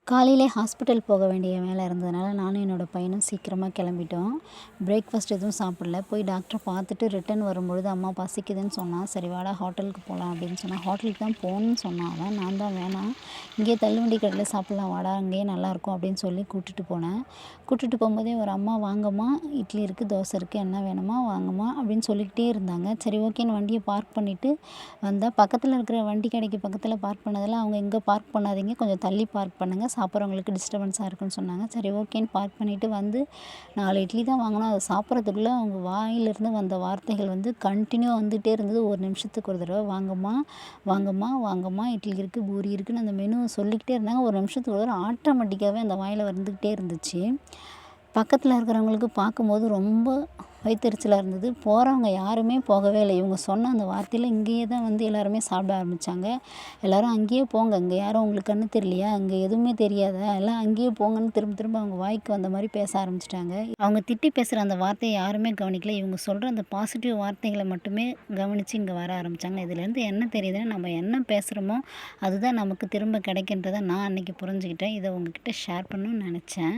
காலையிலே ஹாஸ்பிட்டல் போக வேண்டிய வேலை இருந்ததுனால, நானும் என்னோட பையனும் சீக்கிரமா கிளம்பிட்டோம். பிரேக்ஃபாஸ்ட் எதுவும் சாப்பிடல. போய் டாக்டர பார்த்துட்டு ரிட்டர்ன் வரும்பொழுது, அம்மா பசிக்குதுன்னு சொன்னா. சரி வாடா ஹோட்டலுக்கு போலாம் அப்படின்னு சொன்னா. ஹோட்டலுக்கு தான் போணும்னு சொன்னான் அவன். நான் தான் வேணாம், இங்கேயே தள்ளுவண்டி கடையில சாப்பிடலாம் வாடா, அங்கேயே நல்லாயிருக்கும் அப்படின்னு சொல்லி கூட்டிட்டு போனேன். கூட்டிட்டு போகும்போதே ஒரு அம்மா வாங்கம்மா, இட்லி இருக்குது, தோசை இருக்குது, என்ன வேணுமா வாங்கம்மா அப்படின்னு சொல்லிக்கிட்டே இருந்தாங்க. சரி ஓகேன்னு வண்டிய பார்க் பண்ணிட்டு வந்தா, பக்கத்துல இருக்கிற வண்டி கடைக்கு பக்கத்துல பார்க் பண்ணதில, அவங்க இங்க பார்க் பண்ணாதீங்க, கொஞ்சம் தள்ளி பார்க் பண்ணுங்க. சாப்பிட்றவங்களுக்கு டிஸ்டர்பன்ஸா இருக்குன்னு சொன்னாங்க. சரி ஓகேன்னு பார்க் பண்ணிட்டு வந்து 4 இட்லி தான் வாங்குனோம். அத சாப்பிட்றதுக்குள்ள அவங்க வாயிலிருந்து வந்த வார்த்தைகள் வந்து கன்டினியூவா வந்துட்டே இருந்தது. ஒரு நிமிஷத்துக்கு ஒரு தடவ வாங்கம்மா, வாங்கம்மா, வாங்கம்மா, இட்லி இருக்கு, பூரி இருக்குன்னு அந்த மெனுவ சொல்லிக்கிட்டே இருந்தாங்க. ஒரு நிமிஷத்துக்கு ஒரு தடவ ஆட்டோமேட்டிக்காவே அந்த வாயில வந்துக்கிட்டே இருந்துச்சு. பக்கத்துல இருக்கிறவங்களுக்கு பார்க்கும்போது ரொம்ப வயித்தெரிச்சலா இருந்தது. போறவங்க யாருமே போகவே இல்ல. இவங்க சொன்ன அந்த வார்த்தையில இங்கேயே தான் வந்து எல்லாருமே சாப்பிட ஆரம்பிச்சாங்க. எல்லாரும் அங்கேயே போங்க, இங்க யாரும் உங்களுக்கு கண்ணு தெரியலையா? இங்க எதுவுமே தெரியாதா? எல்லாம் அங்கேயே போங்கன்னு திரும்ப திரும்ப அவங்க வாய்க்கு வந்த மாரி பேச ஆரம்பிச்சுட்டாங்க. அவங்க திட்டி பேசுற அந்த வார்த்தைய யாருமே கவனிக்கல. இவங்க சொல்ற அந்த பாசிட்டிவ் வார்த்தைகள மட்டுமே கவனிச்சு இங்க வர ஆரம்பிச்சாங்க. இதுலேருந்து என்ன தெரியுதுன்னா, நம்ம என்ன பேசுறோமோ, அதுதான் நமக்கு திரும்ப கிடைக்குன்றத நான் அன்னைக்கு புரிஞ்சுக்கிட்டேன். இத உங்ககிட்ட ஷேர் பண்ணணும்னு நெனச்சேன்.